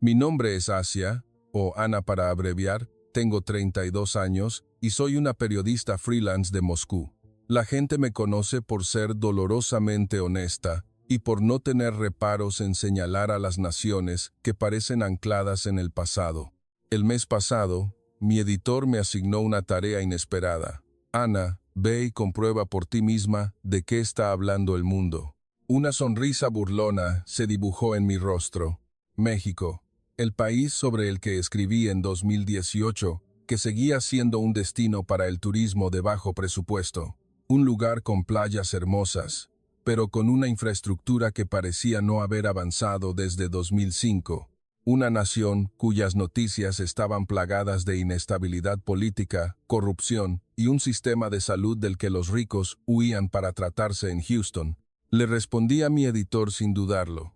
Mi nombre es Asia, o Ana para abreviar, tengo 32 años y soy una periodista freelance de Moscú. La gente me conoce por ser dolorosamente honesta y por no tener reparos en señalar a las naciones que parecen ancladas en el pasado. El mes pasado, mi editor me asignó una tarea inesperada. Ana, ve y comprueba por ti misma de qué está hablando el mundo. Una sonrisa burlona se dibujó en mi rostro. México, el país sobre el que escribí en 2018, que seguía siendo un destino para el turismo de bajo presupuesto. Un lugar con playas hermosas, pero con una infraestructura que parecía no haber avanzado desde 2005. Una nación cuyas noticias estaban plagadas de inestabilidad política, corrupción y un sistema de salud del que los ricos huían para tratarse en Houston. Le respondí a mi editor sin dudarlo.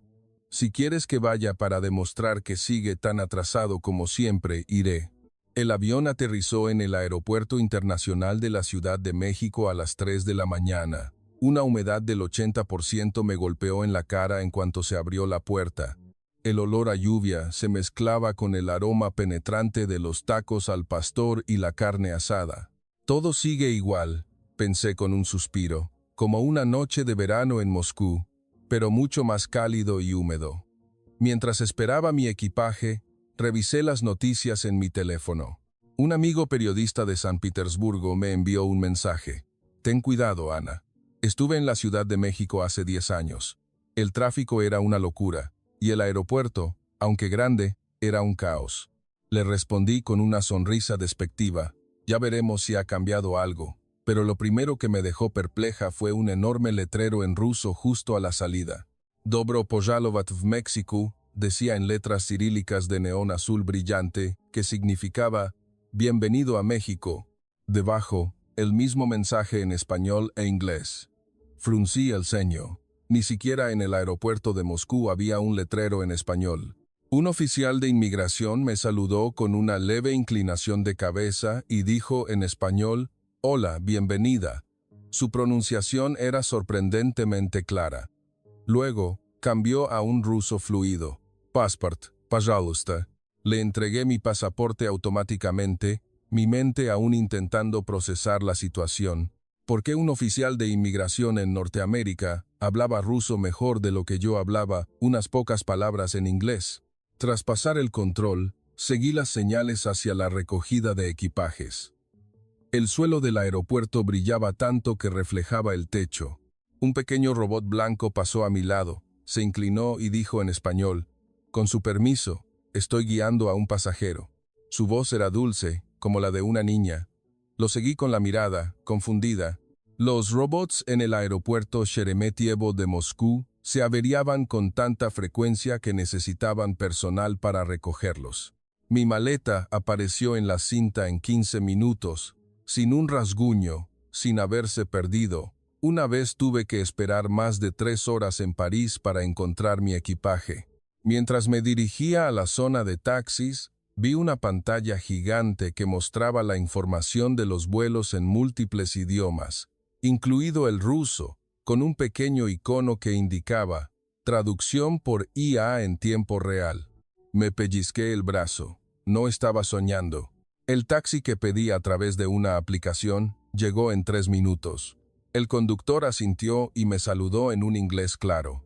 Si quieres que vaya para demostrar que sigue tan atrasado como siempre, iré. El avión aterrizó en el Aeropuerto Internacional de la Ciudad de México a las 3 de la mañana. Una humedad del 80% me golpeó en la cara en cuanto se abrió la puerta. El olor a lluvia se mezclaba con el aroma penetrante de los tacos al pastor y la carne asada. Todo sigue igual, pensé con un suspiro, como una noche de verano en Moscú, pero mucho más cálido y húmedo. Mientras esperaba mi equipaje, revisé las noticias en mi teléfono. Un amigo periodista de San Petersburgo me envió un mensaje. Ten cuidado, Ana. Estuve en la Ciudad de México hace 10 años. El tráfico era una locura, y el aeropuerto, aunque grande, era un caos. Le respondí con una sonrisa despectiva. Ya veremos si ha cambiado algo. Pero lo primero que me dejó perpleja fue un enorme letrero en ruso justo a la salida. Dobro pojalovat v Mexico, decía en letras cirílicas de neón azul brillante, que significaba «Bienvenido a México». Debajo, el mismo mensaje en español e inglés. Fruncí el ceño. Ni siquiera en el aeropuerto de Moscú había un letrero en español. Un oficial de inmigración me saludó con una leve inclinación de cabeza y dijo en español: «Hola, bienvenida». Su pronunciación era sorprendentemente clara. Luego, cambió a un ruso fluido. «Pasport, пожалуйста». Le entregué mi pasaporte automáticamente, mi mente aún intentando procesar la situación. ¿Por qué un oficial de inmigración en Norteamérica hablaba ruso mejor de lo que yo hablaba unas pocas palabras en inglés? Tras pasar el control, seguí las señales hacia la recogida de equipajes. El suelo del aeropuerto brillaba tanto que reflejaba el techo. Un pequeño robot blanco pasó a mi lado, se inclinó y dijo en español: «Con su permiso, estoy guiando a un pasajero». Su voz era dulce, como la de una niña. Lo seguí con la mirada, confundida. Los robots en el aeropuerto Sheremetyevo de Moscú se averiaban con tanta frecuencia que necesitaban personal para recogerlos. Mi maleta apareció en la cinta en 15 minutos, sin un rasguño, sin haberse perdido. Una vez tuve que esperar más de 3 horas en París para encontrar mi equipaje. Mientras me dirigía a la zona de taxis, vi una pantalla gigante que mostraba la información de los vuelos en múltiples idiomas, incluido el ruso, con un pequeño icono que indicaba «Traducción por IA en tiempo real». Me pellizqué el brazo. No estaba soñando. El taxi que pedí a través de una aplicación llegó en 3 minutos. El conductor asintió y me saludó en un inglés claro.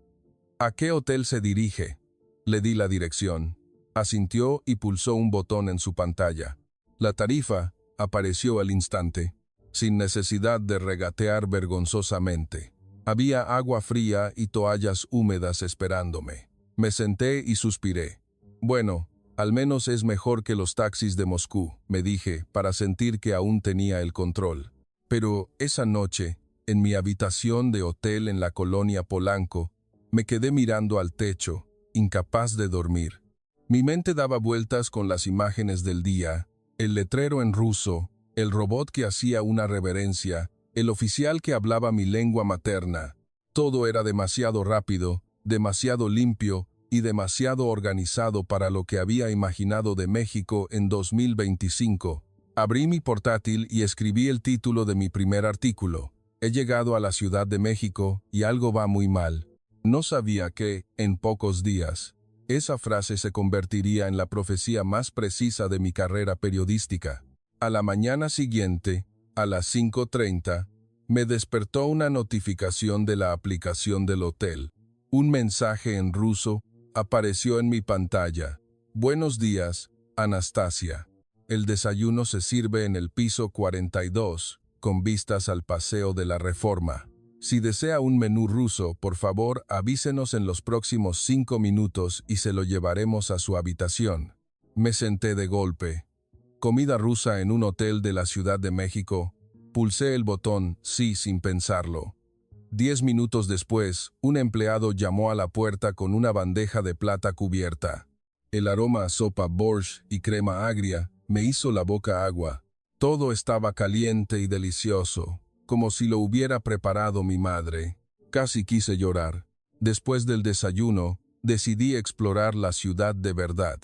«¿A qué hotel se dirige?». Le di la dirección. Asintió y pulsó un botón en su pantalla. La tarifa apareció al instante, sin necesidad de regatear vergonzosamente. Había agua fría y toallas húmedas esperándome. Me senté y suspiré. Bueno, al menos es mejor que los taxis de Moscú, me dije, para sentir que aún tenía el control. Pero esa noche, en mi habitación de hotel en la colonia Polanco, me quedé mirando al techo, incapaz de dormir. Mi mente daba vueltas con las imágenes del día, el letrero en ruso, el robot que hacía una reverencia, el oficial que hablaba mi lengua materna. Todo era demasiado rápido, demasiado limpio y demasiado organizado para lo que había imaginado de México en 2025. Abrí mi portátil y escribí el título de mi primer artículo. He llegado a la Ciudad de México y algo va muy mal. No sabía que, en pocos días, Esa frase se convertiría en la profecía más precisa de mi carrera periodística. A la mañana siguiente, a las 5:30, me despertó una notificación de la aplicación del hotel. Un mensaje en ruso apareció en mi pantalla. Buenos días, Anastasia. El desayuno se sirve en el piso 42, con vistas al Paseo de la Reforma. Si desea un menú ruso, por favor, avísenos en los próximos 5 minutos y se lo llevaremos a su habitación. Me senté de golpe. Comida rusa en un hotel de la Ciudad de México. Pulsé el botón sí sin pensarlo. 10 minutos después, un empleado llamó a la puerta con una bandeja de plata cubierta. El aroma a sopa borscht y crema agria me hizo la boca agua. Todo estaba caliente y delicioso, como si lo hubiera preparado mi madre. Casi quise llorar. Después del desayuno, decidí explorar la ciudad de verdad.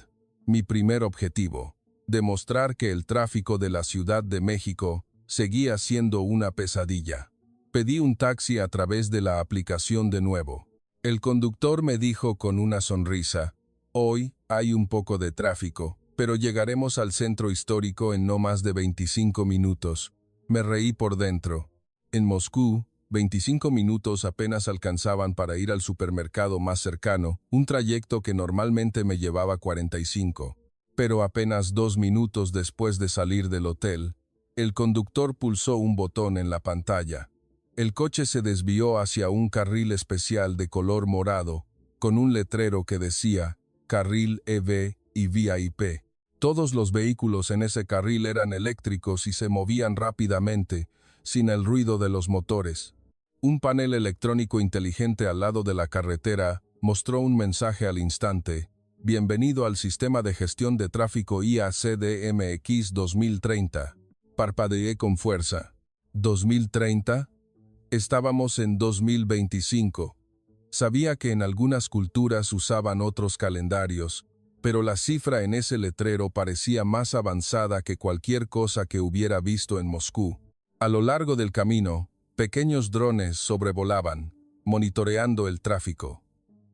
Mi primer objetivo: demostrar que el tráfico de la Ciudad de México seguía siendo una pesadilla. Pedí un taxi a través de la aplicación de nuevo. El conductor me dijo con una sonrisa: «Hoy hay un poco de tráfico, pero llegaremos al centro histórico en no más de 25 minutos». Me reí por dentro. En Moscú, 25 minutos apenas alcanzaban para ir al supermercado más cercano, un trayecto que normalmente me llevaba 45. Pero apenas 2 minutos después de salir del hotel, el conductor pulsó un botón en la pantalla. El coche se desvió hacia un carril especial de color morado, con un letrero que decía Carril EV y VIP. Todos los vehículos en ese carril eran eléctricos y se movían rápidamente, sin el ruido de los motores. Un panel electrónico inteligente al lado de la carretera mostró un mensaje al instante: «Bienvenido al sistema de gestión de tráfico IACDMX 2030». Parpadeé con fuerza. ¿2030? Estábamos en 2025. Sabía que en algunas culturas usaban otros calendarios, pero la cifra en ese letrero parecía más avanzada que cualquier cosa que hubiera visto en Moscú. A lo largo del camino, pequeños drones sobrevolaban, monitoreando el tráfico.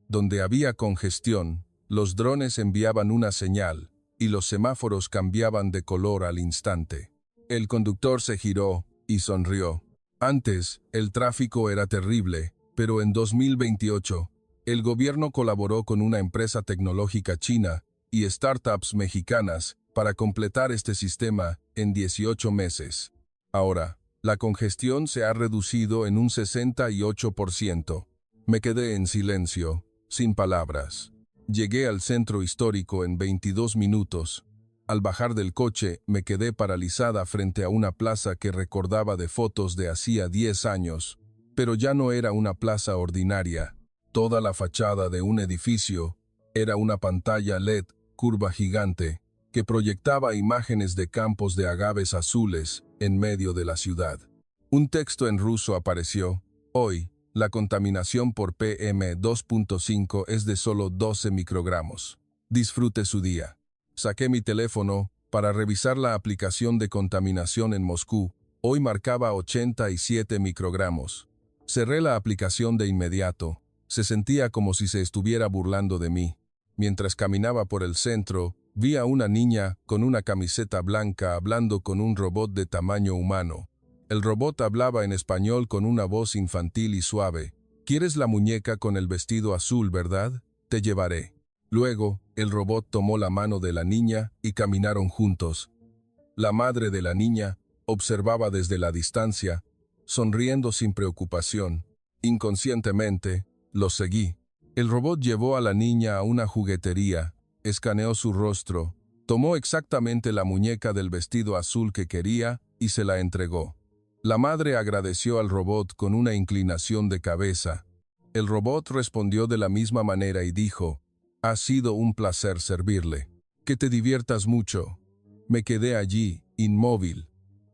Donde había congestión, los drones enviaban una señal, y los semáforos cambiaban de color al instante. El conductor se giró y sonrió. Antes, el tráfico era terrible, pero en 2028, el gobierno colaboró con una empresa tecnológica china y startups mexicanas para completar este sistema en 18 meses. Ahora, la congestión se ha reducido en un 68%. Me quedé en silencio, sin palabras. Llegué al centro histórico en 22 minutos. Al bajar del coche, me quedé paralizada frente a una plaza que recordaba de fotos de hacía 10 años. Pero ya no era una plaza ordinaria. Toda la fachada de un edificio era una pantalla LED curva gigante que proyectaba imágenes de campos de agaves azules en medio de la ciudad. Un texto en ruso apareció: «Hoy, la contaminación por PM2.5 es de solo 12 microgramos. Disfrute su día». Saqué mi teléfono para revisar la aplicación de contaminación en Moscú. Hoy marcaba 87 microgramos. Cerré la aplicación de inmediato. Se sentía como si se estuviera burlando de mí. Mientras caminaba por el centro, vi a una niña con una camiseta blanca hablando con un robot de tamaño humano. El robot hablaba en español con una voz infantil y suave. «¿Quieres la muñeca con el vestido azul, verdad? Te llevaré». Luego, el robot tomó la mano de la niña y caminaron juntos. La madre de la niña observaba desde la distancia, sonriendo sin preocupación. Inconscientemente, los seguí. El robot llevó a la niña a una juguetería, escaneó su rostro, tomó exactamente la muñeca del vestido azul que quería y se la entregó. La madre agradeció al robot con una inclinación de cabeza. El robot respondió de la misma manera y dijo: «Ha sido un placer servirle. Que te diviertas mucho». Me quedé allí, inmóvil.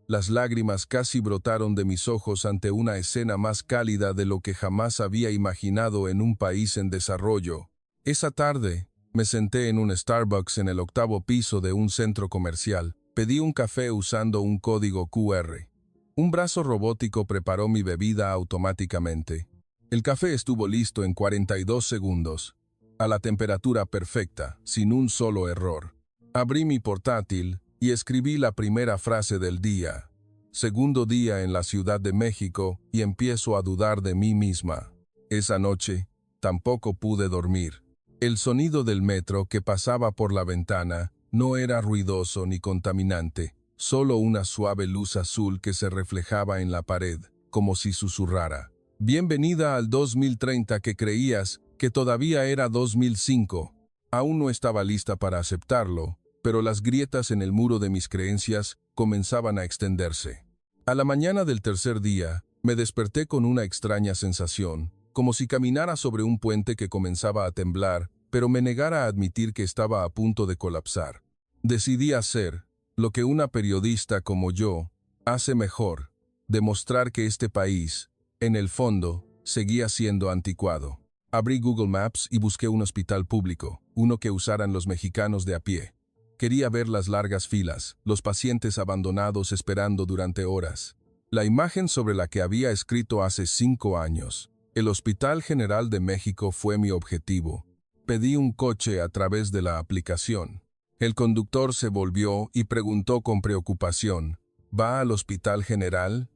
Las lágrimas casi brotaron de mis ojos ante una escena más cálida de lo que jamás había imaginado en un país en desarrollo. Esa tarde, me senté en un Starbucks en el 8º piso de un centro comercial. Pedí un café usando un código QR. Un brazo robótico preparó mi bebida automáticamente. El café estuvo listo en 42 segundos. a la temperatura perfecta, sin un solo error. Abrí mi portátil y escribí la primera frase del día. Segundo día en la Ciudad de México y empiezo a dudar de mí misma. Esa noche, tampoco pude dormir. El sonido del metro que pasaba por la ventana no era ruidoso ni contaminante, solo una suave luz azul que se reflejaba en la pared, como si susurrara. Bienvenida al 2030 que creías que todavía era 2005. Aún no estaba lista para aceptarlo, pero las grietas en el muro de mis creencias comenzaban a extenderse. A la mañana del tercer día, me desperté con una extraña sensación, como si caminara sobre un puente que comenzaba a temblar, pero me negara a admitir que estaba a punto de colapsar. Decidí hacer lo que una periodista como yo hace mejor, demostrar que este país, en el fondo, seguía siendo anticuado. Abrí Google Maps y busqué un hospital público, uno que usaran los mexicanos de a pie. Quería ver las largas filas, los pacientes abandonados esperando durante horas. La imagen sobre la que había escrito hace 5 años. El Hospital General de México fue mi objetivo. Pedí un coche a través de la aplicación. El conductor se volvió y preguntó con preocupación, ¿va al Hospital General?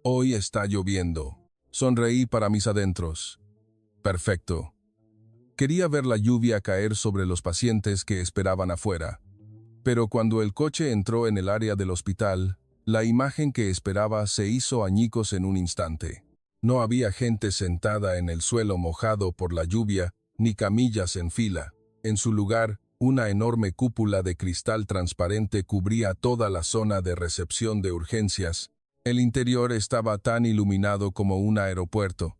Hoy está lloviendo. Sonreí para mis adentros. Perfecto. Quería ver la lluvia caer sobre los pacientes que esperaban afuera. Pero cuando el coche entró en el área del hospital, la imagen que esperaba se hizo añicos en un instante. No había gente sentada en el suelo mojado por la lluvia, ni camillas en fila. En su lugar, una enorme cúpula de cristal transparente cubría toda la zona de recepción de urgencias. El interior estaba tan iluminado como un aeropuerto.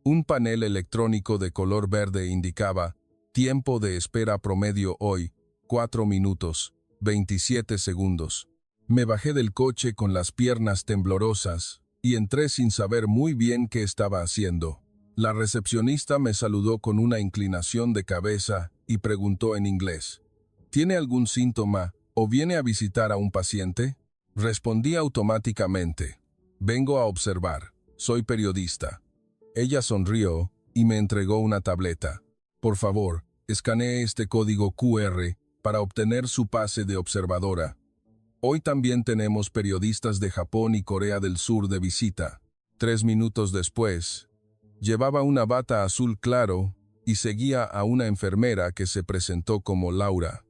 Un panel electrónico de color verde indicaba, tiempo de espera promedio hoy, 4 minutos, 27 segundos. Me bajé del coche con las piernas temblorosas y entré sin saber muy bien qué estaba haciendo. La recepcionista me saludó con una inclinación de cabeza y preguntó en inglés, ¿tiene algún síntoma o viene a visitar a un paciente? Respondí automáticamente, vengo a observar, soy periodista. Ella sonrió y me entregó una tableta. Por favor, escanee este código QR para obtener su pase de observadora. Hoy también tenemos periodistas de Japón y Corea del Sur de visita. 3 minutos después, llevaba una bata azul claro y seguía a una enfermera que se presentó como Laura.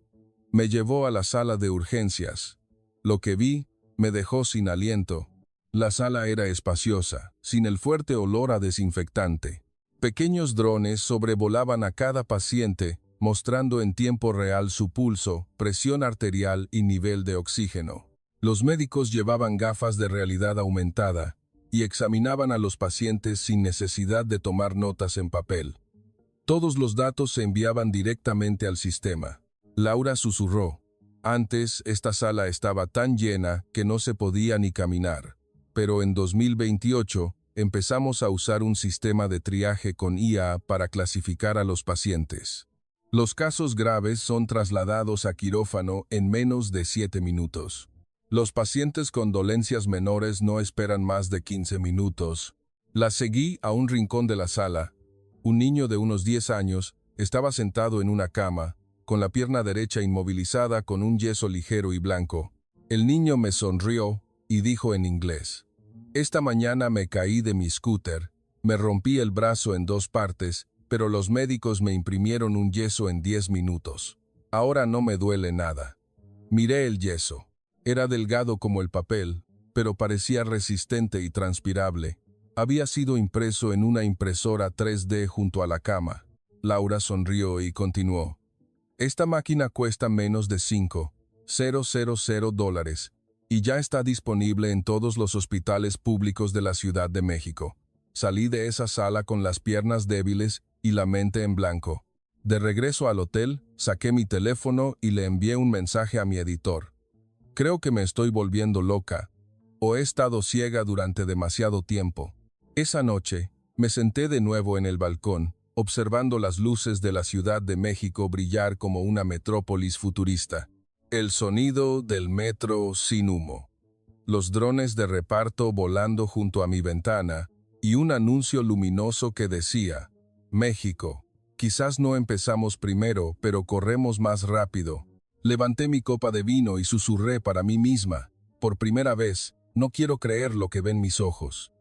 Me llevó a la sala de urgencias. Lo que vi me dejó sin aliento. La sala era espaciosa, sin el fuerte olor a desinfectante. Pequeños drones sobrevolaban a cada paciente, mostrando en tiempo real su pulso, presión arterial y nivel de oxígeno. Los médicos llevaban gafas de realidad aumentada y examinaban a los pacientes sin necesidad de tomar notas en papel. Todos los datos se enviaban directamente al sistema. Laura susurró. Antes, esta sala estaba tan llena que no se podía ni caminar. Pero en 2028 empezamos a usar un sistema de triaje con IA para clasificar a los pacientes. Los casos graves son trasladados a quirófano en menos de 7 minutos. Los pacientes con dolencias menores no esperan más de 15 minutos. La seguí a un rincón de la sala. Un niño de unos 10 años estaba sentado en una cama, con la pierna derecha inmovilizada con un yeso ligero y blanco. El niño me sonrió y dijo en inglés, «Esta mañana me caí de mi scooter, me rompí el brazo en 2 partes, pero los médicos me imprimieron un yeso en 10 minutos. Ahora no me duele nada». Miré el yeso. Era delgado como el papel, pero parecía resistente y transpirable. Había sido impreso en una impresora 3D junto a la cama. Laura sonrió y continuó. «Esta máquina cuesta menos de $5,000 y ya está disponible en todos los hospitales públicos de la Ciudad de México». Salí de esa sala con las piernas débiles y la mente en blanco. De regreso al hotel, saqué mi teléfono y le envié un mensaje a mi editor. «Creo que me estoy volviendo loca, o he estado ciega durante demasiado tiempo». Esa noche, me senté de nuevo en el balcón, observando las luces de la Ciudad de México brillar como una metrópolis futurista. El sonido del metro sin humo. Los drones de reparto volando junto a mi ventana y un anuncio luminoso que decía, «México, Quizás no empezamos primero, pero corremos más rápido. Levanté mi copa de vino y susurré para mí misma. Por primera vez, no quiero creer lo que ven mis ojos.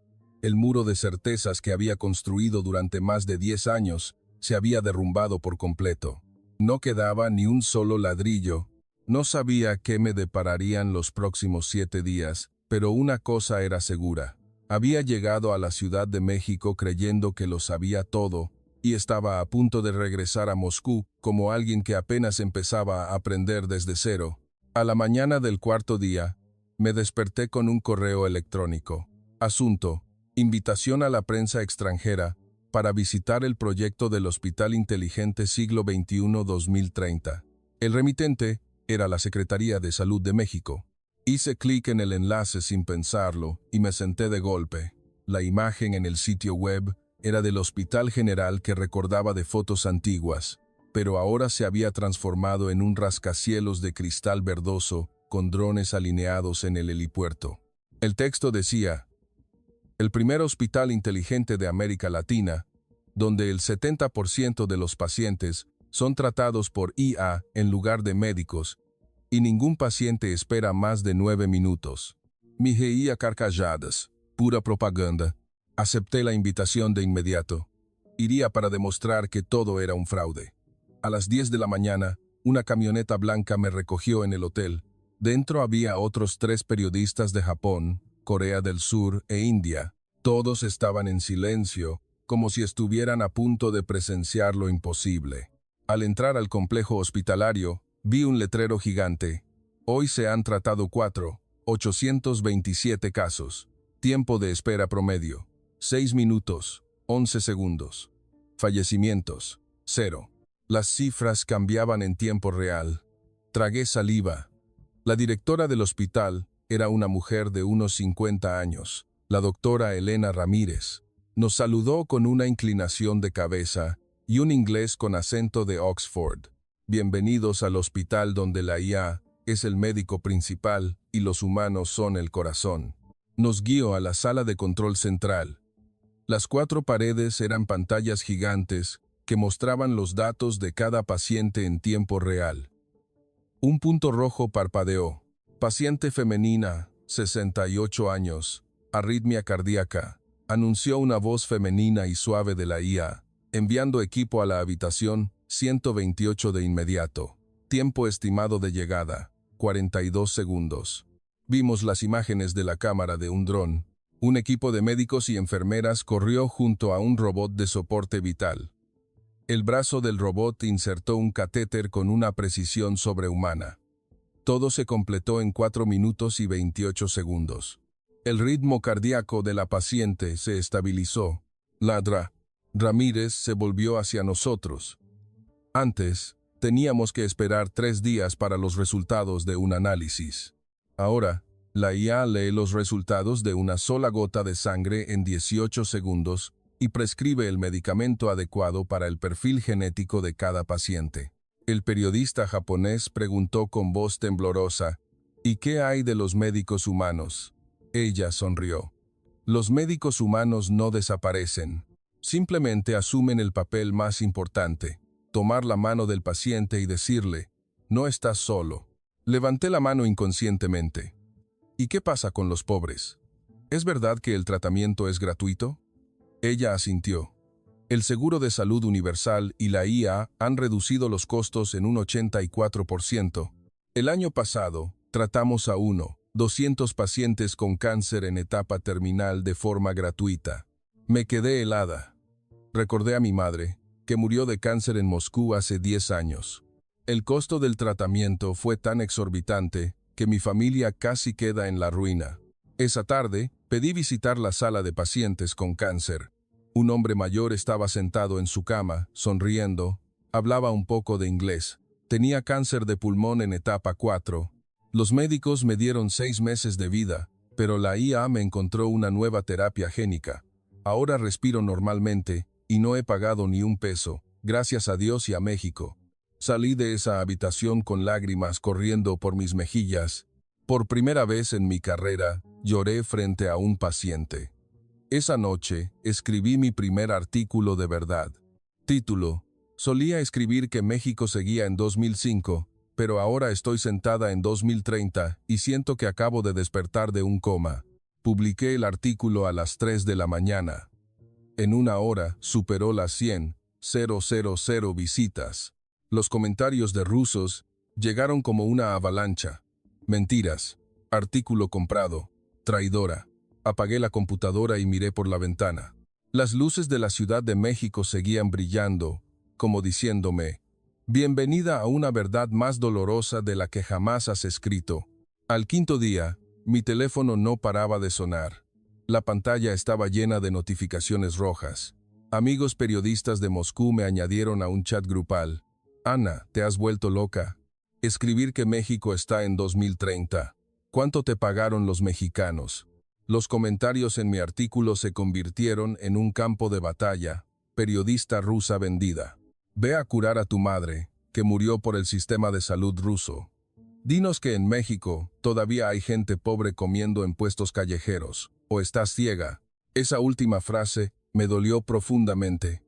El muro de certezas que había construido durante más de 10 años se había derrumbado por completo. No quedaba ni un solo ladrillo. No sabía qué me depararían los próximos 7 días, pero una cosa era segura. Había llegado a la Ciudad de México creyendo que lo sabía todo, y estaba a punto de regresar a Moscú como alguien que apenas empezaba a aprender desde cero. A la mañana del cuarto día, me desperté con un correo electrónico. Asunto: invitación a la prensa extranjera para visitar el proyecto del Hospital Inteligente Siglo XXI 2030. El remitente era la Secretaría de Salud de México. Hice clic en el enlace sin pensarlo y me senté de golpe. La imagen en el sitio web era del Hospital General que recordaba de fotos antiguas, pero ahora se había transformado en un rascacielos de cristal verdoso con drones alineados en el helipuerto. El texto decía: el primer hospital inteligente de América Latina, donde el 70% de los pacientes son tratados por IA en lugar de médicos, y ningún paciente espera más de 9 minutos. Me reí a carcajadas, pura propaganda. Acepté la invitación de inmediato. Iría para demostrar que todo era un fraude. A las 10 de la mañana, una camioneta blanca me recogió en el hotel. Dentro había otros 3 periodistas de Japón, Corea del Sur e India. Todos estaban en silencio, como si estuvieran a punto de presenciar lo imposible. Al entrar al complejo hospitalario, vi un letrero gigante. Hoy se han tratado 827 casos. Tiempo de espera promedio: 6 minutos, 11 segundos. Fallecimientos: 0. Las cifras cambiaban en tiempo real. Tragué saliva. La directora del hospital era una mujer de unos 50 años, la doctora Elena Ramírez. Nos saludó con una inclinación de cabeza y un inglés con acento de Oxford. Bienvenidos al hospital donde la IA es el médico principal y los humanos son el corazón. Nos guió a la sala de control central. Las 4 paredes eran pantallas gigantes que mostraban los datos de cada paciente en tiempo real. Un punto rojo parpadeó. Paciente femenina, 68 años, arritmia cardíaca, anunció una voz femenina y suave de la IA, enviando equipo a la habitación 128 de inmediato. Tiempo estimado de llegada: 42 segundos. Vimos las imágenes de la cámara de un dron. Un equipo de médicos y enfermeras corrió junto a un robot de soporte vital. El brazo del robot insertó un catéter con una precisión sobrehumana. Todo se completó en 4 minutos y 28 segundos. El ritmo cardíaco de la paciente se estabilizó. Ramírez se volvió hacia nosotros. Antes, teníamos que esperar 3 días para los resultados de un análisis. Ahora, la IA lee los resultados de una sola gota de sangre en 18 segundos y prescribe el medicamento adecuado para el perfil genético de cada paciente. El periodista japonés preguntó con voz temblorosa: ¿y qué hay de los médicos humanos? Ella sonrió. Los médicos humanos no desaparecen. Simplemente asumen el papel más importante: tomar la mano del paciente y decirle: no estás solo. Levanté la mano inconscientemente. ¿Y qué pasa con los pobres? ¿Es verdad que el tratamiento es gratuito? Ella asintió. El Seguro de Salud Universal y la IA han reducido los costos en un 84%. El año pasado, tratamos a 200 pacientes con cáncer en etapa terminal de forma gratuita. Me quedé helada. Recordé a mi madre, que murió de cáncer en Moscú hace 10 años. El costo del tratamiento fue tan exorbitante que mi familia casi queda en la ruina. Esa tarde, pedí visitar la sala de pacientes con cáncer. Un hombre mayor estaba sentado en su cama, sonriendo. Hablaba un poco de inglés. Tenía cáncer de pulmón en etapa 4. Los médicos me dieron 6 meses de vida, pero la IA me encontró una nueva terapia génica. Ahora respiro normalmente y no he pagado ni un peso, gracias a Dios y a México. Salí de esa habitación con lágrimas corriendo por mis mejillas. Por primera vez en mi carrera, lloré frente a un paciente. Esa noche, escribí mi primer artículo de verdad. Título: Solía escribir que México seguía en 2005, pero ahora estoy sentada en 2030 y siento que acabo de despertar de un coma. Publiqué el artículo a las 3 de la mañana. En una hora superó las 100,000 visitas. Los comentarios de rusos llegaron como una avalancha. Mentiras. Artículo comprado. Traidora. Apagué la computadora y miré por la ventana. Las luces de la Ciudad de México seguían brillando, como diciéndome, bienvenida a una verdad más dolorosa de la que jamás has escrito. Al quinto día, mi teléfono no paraba de sonar. La pantalla estaba llena de notificaciones rojas. Amigos periodistas de Moscú me añadieron a un chat grupal. Ana, ¿te has vuelto loca? Escribir que México está en 2030. ¿Cuánto te pagaron los mexicanos? Los comentarios en mi artículo se convirtieron en un campo de batalla. Periodista rusa vendida. Ve a curar a tu madre, que murió por el sistema de salud ruso. Dinos que en México todavía hay gente pobre comiendo en puestos callejeros, o estás ciega. Esa última frase me dolió profundamente.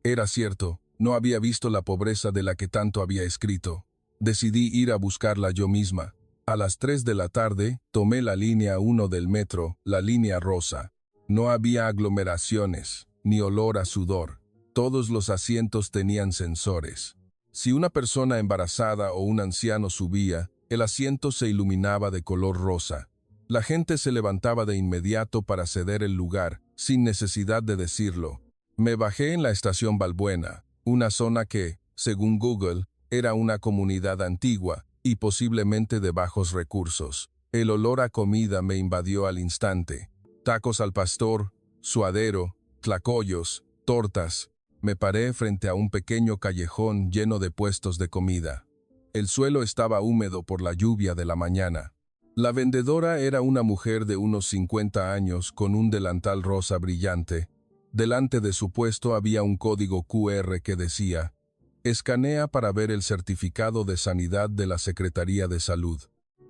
Era cierto, no había visto la pobreza de la que tanto había escrito. Decidí ir a buscarla yo misma. A las 3 de la tarde, tomé la línea 1 del metro, la línea rosa. No había aglomeraciones, ni olor a sudor. Todos los asientos tenían sensores. Si una persona embarazada o un anciano subía, el asiento se iluminaba de color rosa. La gente se levantaba de inmediato para ceder el lugar, sin necesidad de decirlo. Me bajé en la estación Balbuena, una zona que, según Google, era una comunidad antigua y posiblemente de bajos recursos. El olor a comida me invadió al instante. Tacos al pastor, suadero, tlacoyos, tortas. Me paré frente a un pequeño callejón lleno de puestos de comida. El suelo estaba húmedo por la lluvia de la mañana. La vendedora era una mujer de unos 50 años con un delantal rosa brillante. Delante de su puesto había un código QR que decía, escanea para ver el certificado de sanidad de la Secretaría de Salud.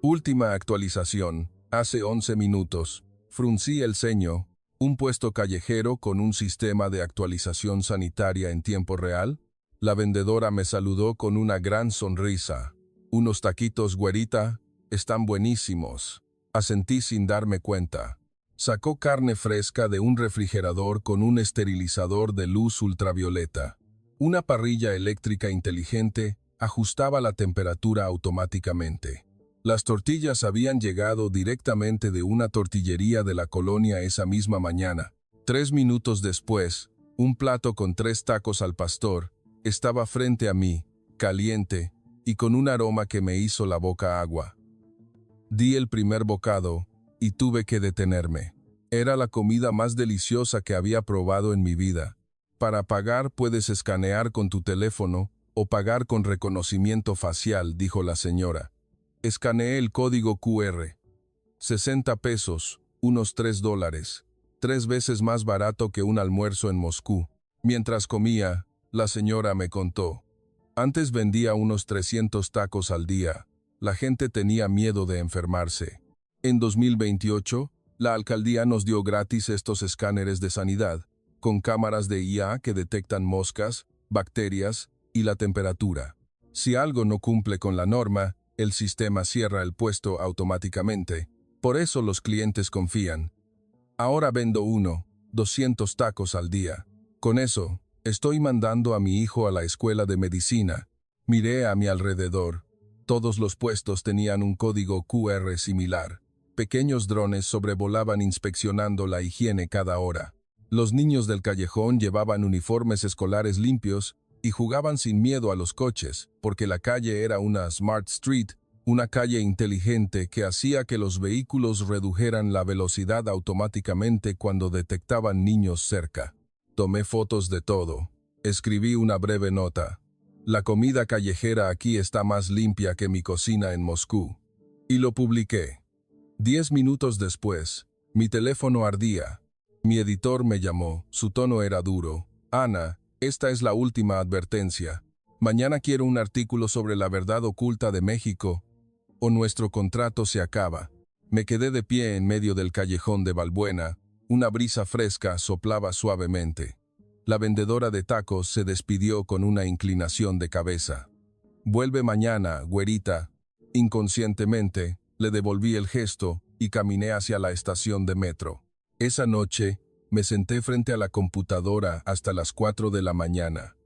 Última actualización, hace 11 minutos. Fruncí el ceño. ¿Un puesto callejero con un sistema de actualización sanitaria en tiempo real? La vendedora me saludó con una gran sonrisa. Unos taquitos, güerita, están buenísimos. Asentí sin darme cuenta. Sacó carne fresca de un refrigerador con un esterilizador de luz ultravioleta. Una parrilla eléctrica inteligente ajustaba la temperatura automáticamente. Las tortillas habían llegado directamente de una tortillería de la colonia esa misma mañana. 3 minutos después, un plato con 3 tacos al pastor estaba frente a mí, caliente y con un aroma que me hizo la boca agua. Di el primer bocado y tuve que detenerme. Era la comida más deliciosa que había probado en mi vida. Para pagar puedes escanear con tu teléfono o pagar con reconocimiento facial, dijo la señora. Escaneé el código QR. 60 pesos, unos $3. 3 veces más barato que un almuerzo en Moscú. Mientras comía, la señora me contó. Antes vendía unos 300 tacos al día. La gente tenía miedo de enfermarse. En 2028, la alcaldía nos dio gratis estos escáneres de sanidad, con cámaras de IA que detectan moscas, bacterias y la temperatura. Si algo no cumple con la norma, el sistema cierra el puesto automáticamente. Por eso los clientes confían. Ahora vendo 200 tacos al día. Con eso, estoy mandando a mi hijo a la escuela de medicina. Miré a mi alrededor. Todos los puestos tenían un código QR similar. Pequeños drones sobrevolaban inspeccionando la higiene cada hora. Los niños del callejón llevaban uniformes escolares limpios y jugaban sin miedo a los coches, porque la calle era una Smart Street, una calle inteligente que hacía que los vehículos redujeran la velocidad automáticamente cuando detectaban niños cerca. Tomé fotos de todo. Escribí una breve nota. La comida callejera aquí está más limpia que mi cocina en Moscú. Y lo publiqué. 10 minutos después, mi teléfono ardía. Mi editor me llamó, su tono era duro. Ana, esta es la última advertencia. Mañana quiero un artículo sobre la verdad oculta de México, o nuestro contrato se acaba. Me quedé de pie en medio del callejón de Balbuena. Una brisa fresca soplaba suavemente. La vendedora de tacos se despidió con una inclinación de cabeza. Vuelve mañana, güerita. Inconscientemente, le devolví el gesto y caminé hacia la estación de metro. Esa noche, me senté frente a la computadora hasta las 4 de la mañana.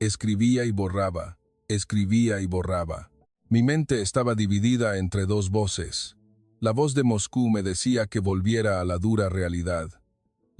Escribía y borraba, escribía y borraba. Mi mente estaba dividida entre dos voces. La voz de Moscú me decía que volviera a la dura realidad.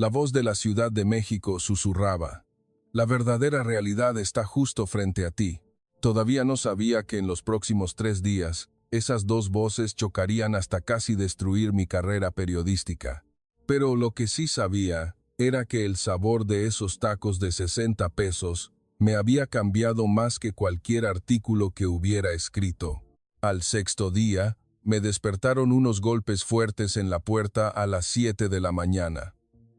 La voz de la Ciudad de México susurraba: la verdadera realidad está justo frente a ti. Todavía no sabía que en los próximos 3 días, esas dos voces chocarían hasta casi destruir mi carrera periodística. Pero lo que sí sabía era que el sabor de esos tacos de 60 pesos me había cambiado más que cualquier artículo que hubiera escrito. Al 6.º día, me despertaron unos golpes fuertes en la puerta a las 7 de la mañana.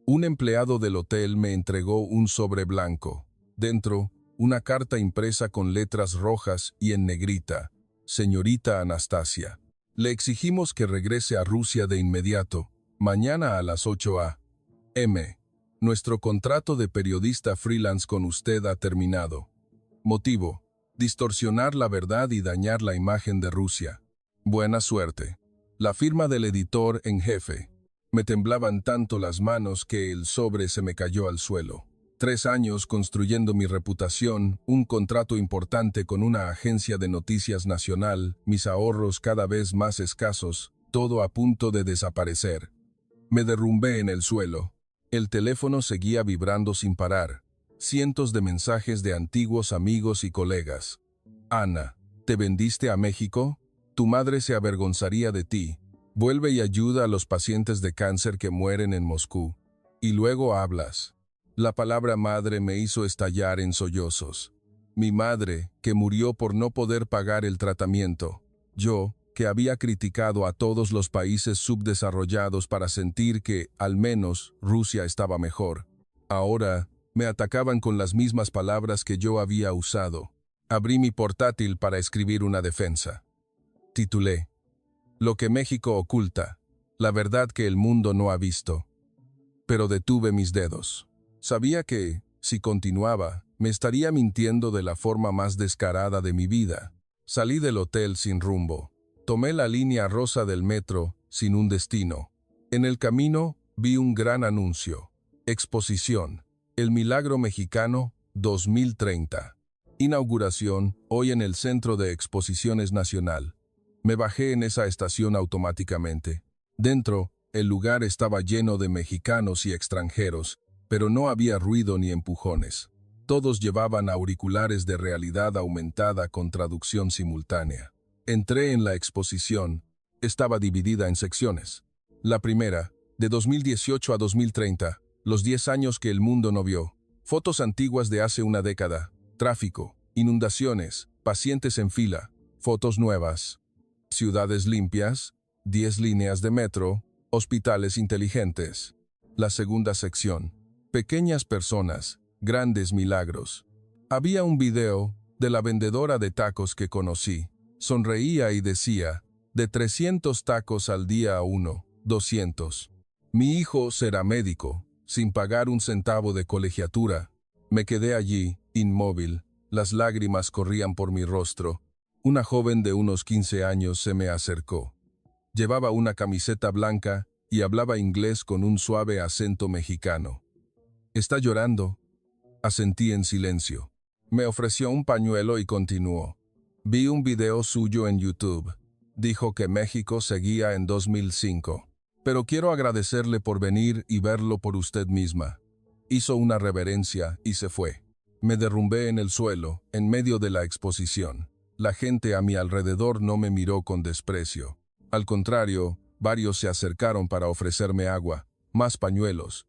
Un empleado del hotel me entregó un sobre blanco. Dentro, una carta impresa con letras rojas y en negrita: Señorita Anastasia, le exigimos que regrese a Rusia de inmediato, mañana a las 8 a.m. Nuestro contrato de periodista freelance con usted ha terminado. Motivo: distorsionar la verdad y dañar la imagen de Rusia. Buena suerte. La firma del editor en jefe. Me temblaban tanto las manos que el sobre se me cayó al suelo. 3 años construyendo mi reputación, un contrato importante con una agencia de noticias nacional, mis ahorros cada vez más escasos, todo a punto de desaparecer. Me derrumbé en el suelo. El teléfono seguía vibrando sin parar. Cientos de mensajes de antiguos amigos y colegas. Ana, ¿te vendiste a México? Tu madre se avergonzaría de ti. Vuelve y ayuda a los pacientes de cáncer que mueren en Moscú. Y luego hablas. La palabra madre me hizo estallar en sollozos. Mi madre, que murió por no poder pagar el tratamiento. Yo, que había criticado a todos los países subdesarrollados para sentir que, al menos, Rusia estaba mejor. Ahora, me atacaban con las mismas palabras que yo había usado. Abrí mi portátil para escribir una defensa. Titulé: Lo que México oculta, la verdad que el mundo no ha visto. Pero detuve mis dedos. Sabía que, si continuaba, me estaría mintiendo de la forma más descarada de mi vida. Salí del hotel sin rumbo. Tomé la línea rosa del metro, sin un destino. En el camino, vi un gran anuncio. Exposición: El Milagro Mexicano, 2030. Inauguración, hoy en el Centro de Exposiciones Nacional. Me bajé en esa estación automáticamente. Dentro, el lugar estaba lleno de mexicanos y extranjeros, pero no había ruido ni empujones. Todos llevaban auriculares de realidad aumentada con traducción simultánea. Entré en la exposición. Estaba dividida en secciones. La primera, de 2018 a 2030, los 10 años que el mundo no vio. Fotos antiguas de hace una década. Tráfico, inundaciones, pacientes en fila, fotos nuevas. Ciudades limpias, 10 líneas de metro, hospitales inteligentes. La segunda sección. Pequeñas personas, grandes milagros. Había un video de la vendedora de tacos que conocí. Sonreía y decía: de 300 tacos al día a 200. Mi hijo será médico, sin pagar un centavo de colegiatura. Me quedé allí, inmóvil. Las lágrimas corrían por mi rostro. Una joven de unos 15 años se me acercó. Llevaba una camiseta blanca y hablaba inglés con un suave acento mexicano. ¿Está llorando? Asentí en silencio. Me ofreció un pañuelo y continuó. Vi un video suyo en YouTube. Dijo que México seguía en 2005. Pero quiero agradecerle por venir y verlo por usted misma. Hizo una reverencia y se fue. Me derrumbé en el suelo, en medio de la exposición. La gente a mi alrededor no me miró con desprecio. Al contrario, varios se acercaron para ofrecerme agua, más pañuelos.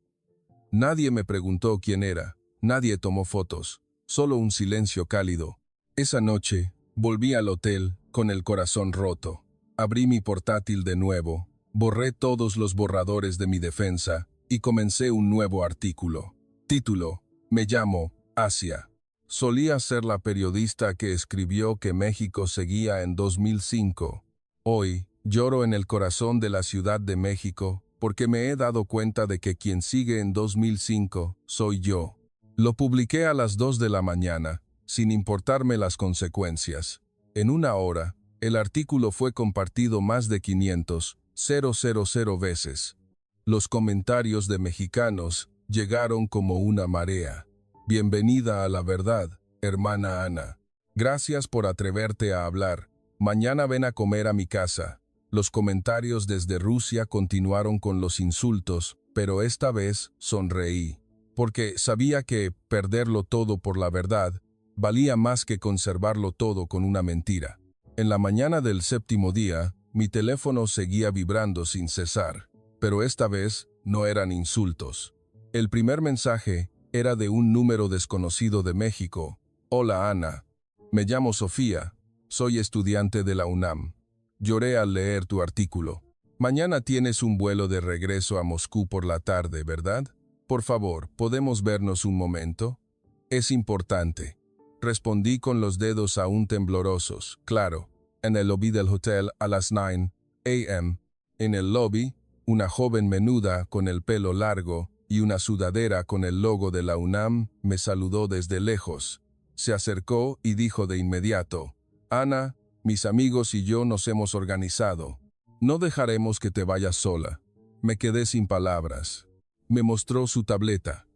Nadie me preguntó quién era, nadie tomó fotos, solo un silencio cálido. Esa noche, volví al hotel, con el corazón roto. Abrí mi portátil de nuevo, borré todos los borradores de mi defensa y comencé un nuevo artículo. Título: Me llamo Asia. Solía ser la periodista que escribió que México seguía en 2005. Hoy, lloro en el corazón de la Ciudad de México porque me he dado cuenta de que quien sigue en 2005 soy yo. Lo publiqué a las 2 de la mañana, sin importarme las consecuencias. En una hora, el artículo fue compartido más de 500,000 veces. Los comentarios de mexicanos llegaron como una marea. Bienvenida a la verdad, hermana Ana. Gracias por atreverte a hablar. Mañana ven a comer a mi casa. Los comentarios desde Rusia continuaron con los insultos, pero esta vez sonreí, porque sabía que perderlo todo por la verdad valía más que conservarlo todo con una mentira. En la mañana del séptimo día, mi teléfono seguía vibrando sin cesar, pero esta vez no eran insultos. El primer mensaje era de un número desconocido de México. Hola Ana, me llamo Sofía, soy estudiante de la UNAM. Lloré al leer tu artículo. Mañana tienes un vuelo de regreso a Moscú por la tarde, ¿verdad? Por favor, ¿podemos vernos un momento? Es importante. Respondí con los dedos aún temblorosos. Claro, en el lobby del hotel a las 9 a.m. En el lobby, una joven menuda con el pelo largo y una sudadera con el logo de la UNAM me saludó desde lejos. Se acercó y dijo de inmediato, Ana, mis amigos y yo nos hemos organizado. No dejaremos que te vayas sola. Me quedé sin palabras. Me mostró su tableta.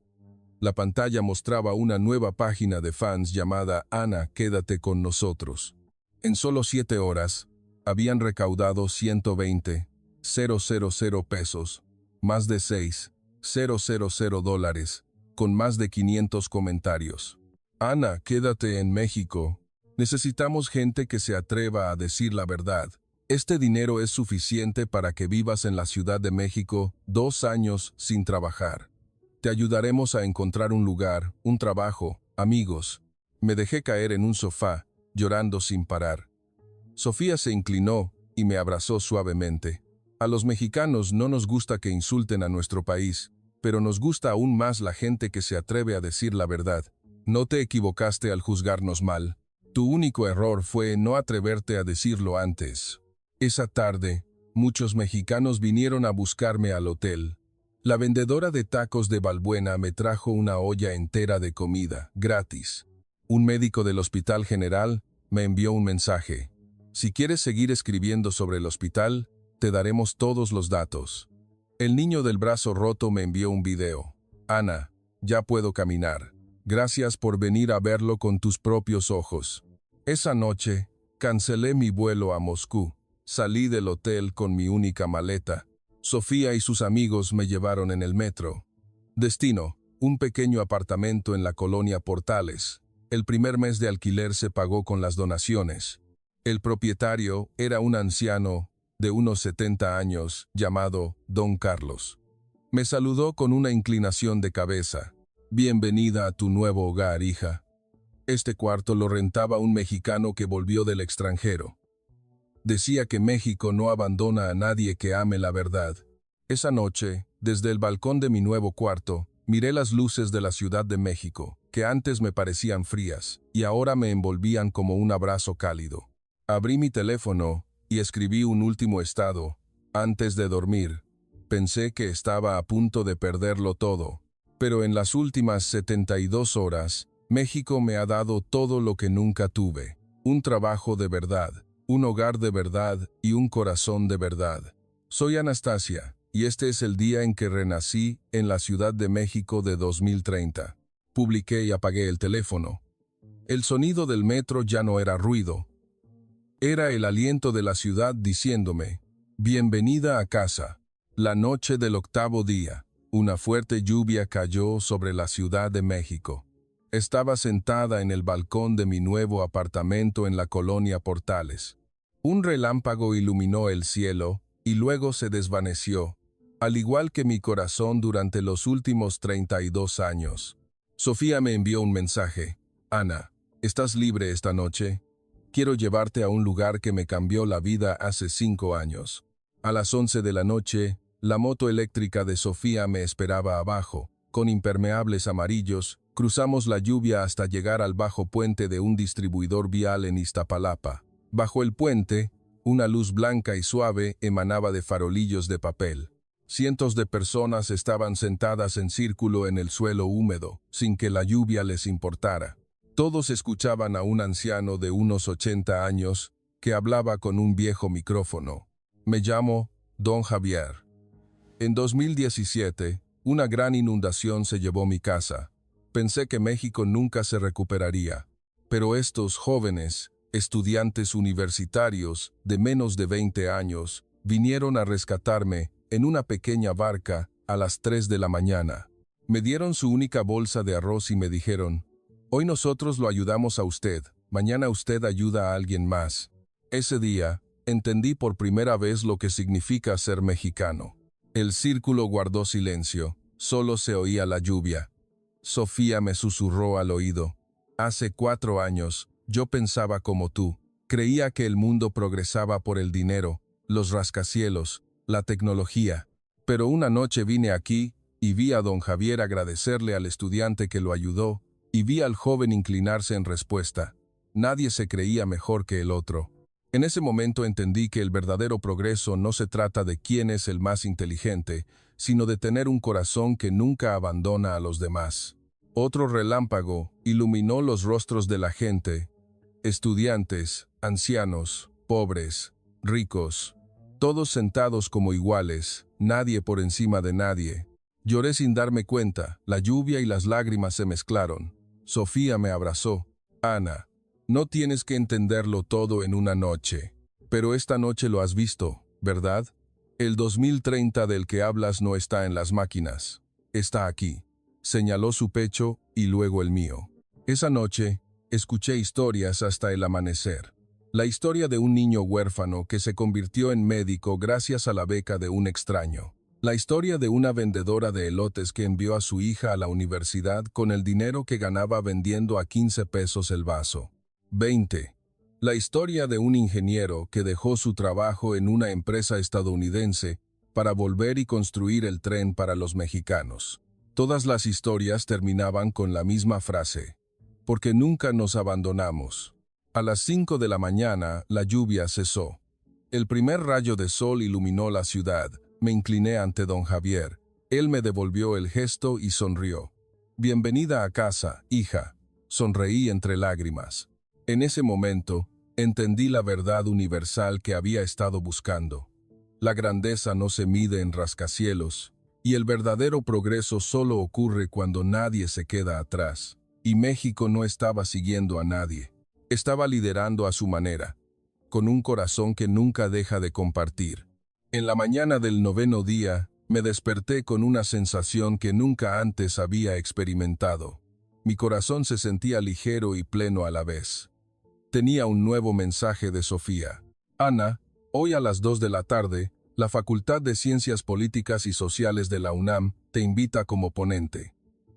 La pantalla mostraba una nueva página de fans llamada Ana, quédate con nosotros. En solo 7 horas, habían recaudado 120,000 pesos, más de 6,000 dólares, con más de 500 comentarios. Ana, quédate en México. Necesitamos gente que se atreva a decir la verdad. Este dinero es suficiente para que vivas en la Ciudad de México 2 años sin trabajar. Te ayudaremos a encontrar un lugar, un trabajo, amigos. Me dejé caer en un sofá, llorando sin parar. Sofía se inclinó y me abrazó suavemente. A los mexicanos no nos gusta que insulten a nuestro país, pero nos gusta aún más la gente que se atreve a decir la verdad. No te equivocaste al juzgarnos mal. Tu único error fue no atreverte a decirlo antes. Esa tarde, muchos mexicanos vinieron a buscarme al hotel. La vendedora de tacos de Balbuena me trajo una olla entera de comida, gratis. Un médico del Hospital General me envió un mensaje. Si quieres seguir escribiendo sobre el hospital, te daremos todos los datos. El niño del brazo roto me envió un video. Ana, ya puedo caminar. Gracias por venir a verlo con tus propios ojos. Esa noche, cancelé mi vuelo a Moscú. Salí del hotel con mi única maleta. Sofía y sus amigos me llevaron en el metro. Destino, un pequeño apartamento en la colonia Portales. El primer mes de alquiler se pagó con las donaciones. El propietario era un anciano de unos 70 años llamado Don Carlos. Me saludó con una inclinación de cabeza. Bienvenida a tu nuevo hogar, hija. Este cuarto lo rentaba un mexicano que volvió del extranjero. Decía que México no abandona a nadie que ame la verdad. Esa noche, desde el balcón de mi nuevo cuarto, miré las luces de la Ciudad de México, que antes me parecían frías, y ahora me envolvían como un abrazo cálido. Abrí mi teléfono y escribí un último estado. Antes de dormir, pensé que estaba a punto de perderlo todo, pero en las últimas 72 horas, México me ha dado todo lo que nunca tuve. Un trabajo de verdad, un hogar de verdad y un corazón de verdad. Soy Anastasia, y este es el día en que renací en la Ciudad de México de 2030. Publiqué y apagué el teléfono. El sonido del metro ya no era ruido. Era el aliento de la ciudad diciéndome, bienvenida a casa. La noche del 8º día, una fuerte lluvia cayó sobre la Ciudad de México. Estaba sentada en el balcón de mi nuevo apartamento en la colonia Portales. Un relámpago iluminó el cielo y luego se desvaneció, al igual que mi corazón durante los últimos 32 años. Sofía me envió un mensaje. Ana, ¿estás libre esta noche? Quiero llevarte a un lugar que me cambió la vida hace 5 años. A las 11 de la noche, la moto eléctrica de Sofía me esperaba abajo, con impermeables amarillos. Cruzamos la lluvia hasta llegar al bajo puente de un distribuidor vial en Iztapalapa. Bajo el puente, una luz blanca y suave emanaba de farolillos de papel. Cientos de personas estaban sentadas en círculo en el suelo húmedo, sin que la lluvia les importara. Todos escuchaban a un anciano de unos 80 años que hablaba con un viejo micrófono. Me llamo Don Javier. En 2017, una gran inundación se llevó mi casa. Pensé que México nunca se recuperaría. Pero estos jóvenes, estudiantes universitarios de menos de 20 años, vinieron a rescatarme en una pequeña barca a las 3 de la mañana. Me dieron su única bolsa de arroz y me dijeron, hoy nosotros lo ayudamos a usted, mañana usted ayuda a alguien más. Ese día, entendí por primera vez lo que significa ser mexicano. El círculo guardó silencio, solo se oía la lluvia. Sofía me susurró al oído. Hace 4 años, yo pensaba como tú. Creía que el mundo progresaba por el dinero, los rascacielos, la tecnología. Pero una noche vine aquí y vi a don Javier agradecerle al estudiante que lo ayudó, y vi al joven inclinarse en respuesta. Nadie se creía mejor que el otro. En ese momento entendí que el verdadero progreso no se trata de quién es el más inteligente, sino de tener un corazón que nunca abandona a los demás. Otro relámpago iluminó los rostros de la gente, estudiantes, ancianos, pobres, ricos, todos sentados como iguales, nadie por encima de nadie. Lloré sin darme cuenta, la lluvia y las lágrimas se mezclaron. Sofía me abrazó. Ana, no tienes que entenderlo todo en una noche. Pero esta noche lo has visto, ¿verdad? El 2030 del que hablas no está en las máquinas. Está aquí. Señaló su pecho y luego el mío. Esa noche, escuché historias hasta el amanecer. La historia de un niño huérfano que se convirtió en médico gracias a la beca de un extraño. La historia de una vendedora de elotes que envió a su hija a la universidad con el dinero que ganaba vendiendo a 15 pesos el vaso. 20. La historia de un ingeniero que dejó su trabajo en una empresa estadounidense para volver y construir el tren para los mexicanos. Todas las historias terminaban con la misma frase: porque nunca nos abandonamos. A las 5 de la mañana, la lluvia cesó. El primer rayo de sol iluminó la ciudad. Me incliné ante don Javier. Él me devolvió el gesto y sonrió. Bienvenida a casa, hija. Sonreí entre lágrimas. En ese momento, entendí la verdad universal que había estado buscando. La grandeza no se mide en rascacielos, y el verdadero progreso solo ocurre cuando nadie se queda atrás. Y México no estaba siguiendo a nadie. Estaba liderando a su manera, con un corazón que nunca deja de compartir. En la mañana del 9º día, me desperté con una sensación que nunca antes había experimentado. Mi corazón se sentía ligero y pleno a la vez. Tenía un nuevo mensaje de Sofía. Ana, hoy a las 2 de la tarde, la Facultad de Ciencias Políticas y Sociales de la UNAM te invita como ponente.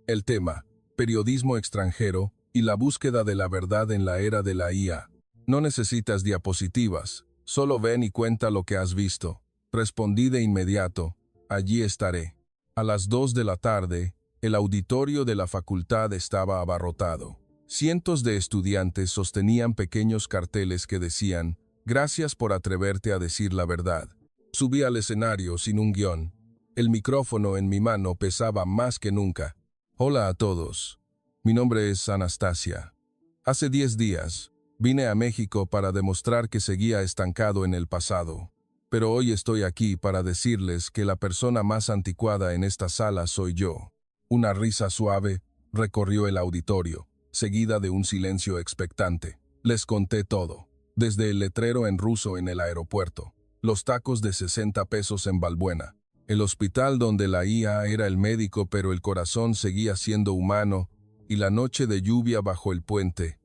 El tema: periodismo extranjero y la búsqueda de la verdad en la era de la IA. No necesitas diapositivas, solo ven y cuenta lo que has visto. Respondí de inmediato: allí estaré. A las 2 de la tarde, el auditorio de la facultad estaba abarrotado. Cientos de estudiantes sostenían pequeños carteles que decían: gracias por atreverte a decir la verdad. Subí al escenario sin un guión. El micrófono en mi mano pesaba más que nunca. Hola a todos. Mi nombre es Anastasia. Hace 10 días, vine a México para demostrar que seguía estancado en el pasado. Pero hoy estoy aquí para decirles que la persona más anticuada en esta sala soy yo. Una risa suave recorrió el auditorio, seguida de un silencio expectante. Les conté todo, desde el letrero en ruso en el aeropuerto, los tacos de 60 pesos en Balbuena, el hospital donde la IA era el médico pero el corazón seguía siendo humano, y la noche de lluvia bajo el puente.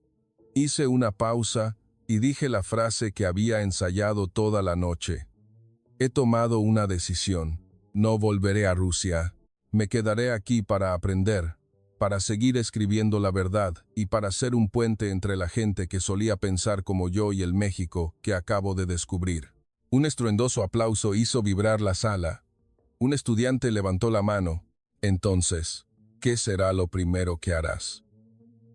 Hice una pausa y dije la frase que había ensayado toda la noche. He tomado una decisión. No volveré a Rusia. Me quedaré aquí para aprender, para seguir escribiendo la verdad y para ser un puente entre la gente que solía pensar como yo y el México que acabo de descubrir. Un estruendoso aplauso hizo vibrar la sala. Un estudiante levantó la mano. Entonces, ¿qué será lo primero que harás?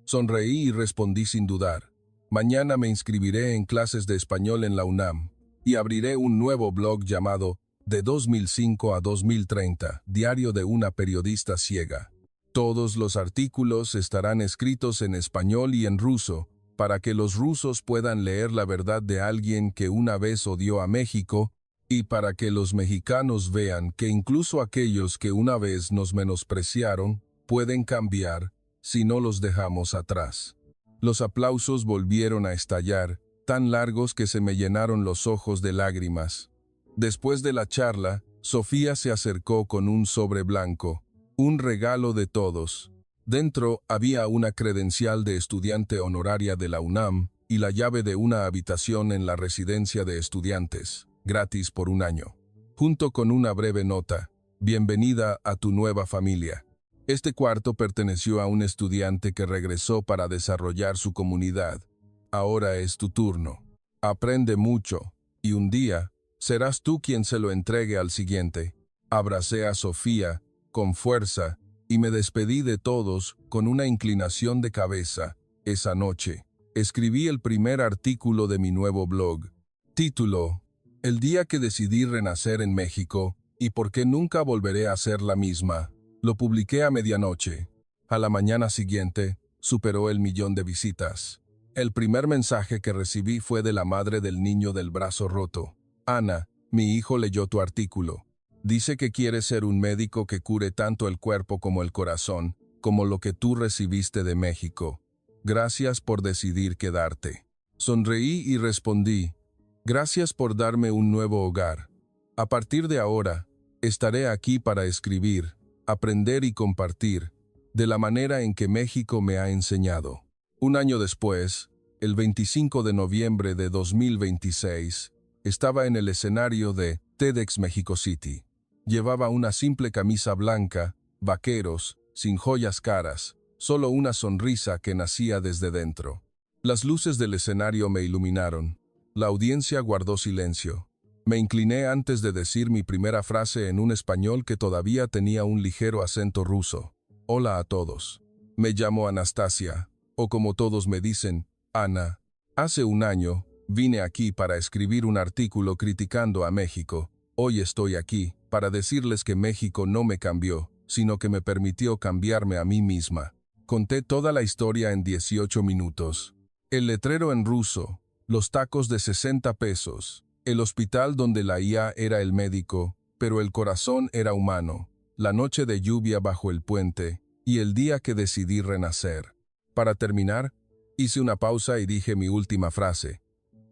Sonreí y respondí sin dudar. Mañana me inscribiré en clases de español en la UNAM y abriré un nuevo blog llamado De 2005 a 2030, diario de una periodista ciega. Todos los artículos estarán escritos en español y en ruso, para que los rusos puedan leer la verdad de alguien que una vez odió a México, y para que los mexicanos vean que incluso aquellos que una vez nos menospreciaron, pueden cambiar si no los dejamos atrás. Los aplausos volvieron a estallar, tan largos que se me llenaron los ojos de lágrimas. Después de la charla, Sofía se acercó con un sobre blanco, un regalo de todos. Dentro había una credencial de estudiante honoraria de la UNAM y la llave de una habitación en la residencia de estudiantes, gratis por un año, junto con una breve nota: bienvenida a tu nueva familia. Este cuarto perteneció a un estudiante que regresó para desarrollar su comunidad. Ahora es tu turno. Aprende mucho, y un día serás tú quien se lo entregue al siguiente. Abracé a Sofía con fuerza y me despedí de todos con una inclinación de cabeza. Esa noche, escribí el primer artículo de mi nuevo blog. Título: El día que decidí renacer en México y por qué nunca volveré a ser la misma. Lo publiqué a medianoche. A la mañana siguiente, superó el 1.000.000 de visitas. El primer mensaje que recibí fue de la madre del niño del brazo roto. Ana, mi hijo leyó tu artículo. Dice que quiere ser un médico que cure tanto el cuerpo como el corazón, como lo que tú recibiste de México. Gracias por decidir quedarte. Sonreí y respondí: gracias por darme un nuevo hogar. A partir de ahora, estaré aquí para escribir, aprender y compartir, de la manera en que México me ha enseñado. Un año después, el 25 de noviembre de 2026, estaba en el escenario de TEDx Mexico City. Llevaba una simple camisa blanca, vaqueros, sin joyas caras, solo una sonrisa que nacía desde dentro. Las luces del escenario me iluminaron. La audiencia guardó silencio. Me incliné antes de decir mi primera frase en un español que todavía tenía un ligero acento ruso. Hola a todos. Me llamo Anastasia, o como todos me dicen, Ana. Hace un año, vine aquí para escribir un artículo criticando a México. Hoy estoy aquí para decirles que México no me cambió, sino que me permitió cambiarme a mí misma. Conté toda la historia en 18 minutos. El letrero en ruso, los tacos de 60 pesos, el hospital donde la IA era el médico, pero el corazón era humano, la noche de lluvia bajo el puente y el día que decidí renacer. Para terminar, hice una pausa y dije mi última frase.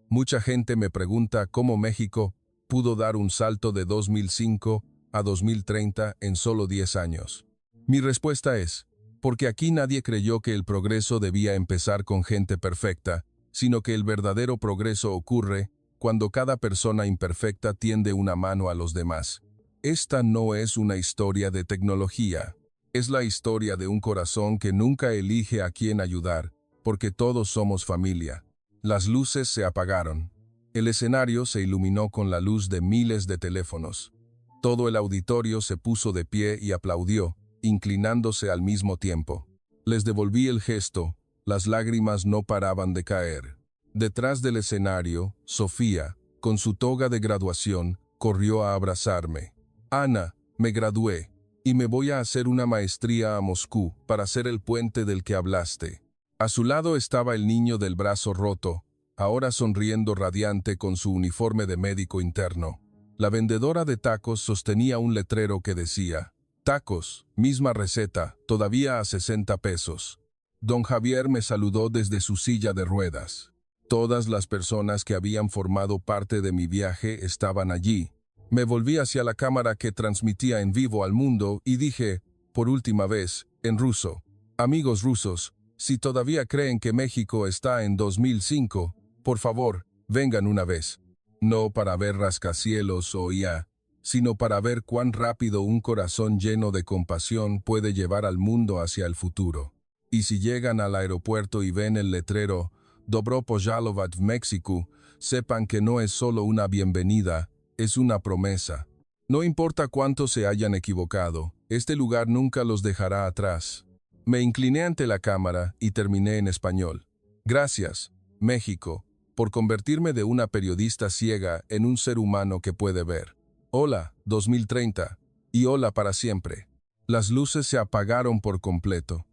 Mucha gente me pregunta cómo México pudo dar un salto de 2005 a 2030 en solo 10 años. Mi respuesta es, porque aquí nadie creyó que el progreso debía empezar con gente perfecta, sino que el verdadero progreso ocurre cuando cada persona imperfecta tiende una mano a los demás. Esta no es una historia de tecnología, es la historia de un corazón que nunca elige a quién ayudar, porque todos somos familia. Las luces se apagaron. El escenario se iluminó con la luz de miles de teléfonos. Todo el auditorio se puso de pie y aplaudió, inclinándose al mismo tiempo. Les devolví el gesto, las lágrimas no paraban de caer. Detrás del escenario, Sofía, con su toga de graduación, corrió a abrazarme. Ana, me gradué, y me voy a hacer una maestría a Moscú para hacer el puente del que hablaste. A su lado estaba el niño del brazo roto, ahora sonriendo radiante con su uniforme de médico interno. La vendedora de tacos sostenía un letrero que decía: tacos, misma receta, todavía a 60 pesos. Don Javier me saludó desde su silla de ruedas. Todas las personas que habían formado parte de mi viaje estaban allí. Me volví hacia la cámara que transmitía en vivo al mundo y dije, por última vez, en ruso: amigos rusos, si todavía creen que México está en 2005, por favor, vengan una vez. No para ver rascacielos o IA, sino para ver cuán rápido un corazón lleno de compasión puede llevar al mundo hacia el futuro. Y si llegan al aeropuerto y ven el letrero Dobro pojalovat v México, sepan que no es solo una bienvenida, es una promesa. No importa cuánto se hayan equivocado, este lugar nunca los dejará atrás. Me incliné ante la cámara y terminé en español. Gracias, México, por convertirme de una periodista ciega en un ser humano que puede ver. Hola, 2030. Y hola para siempre. Las luces se apagaron por completo.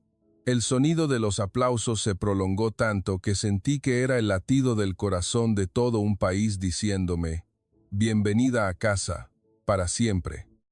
El sonido de los aplausos se prolongó tanto que sentí que era el latido del corazón de todo un país diciéndome, bienvenida a casa, para siempre.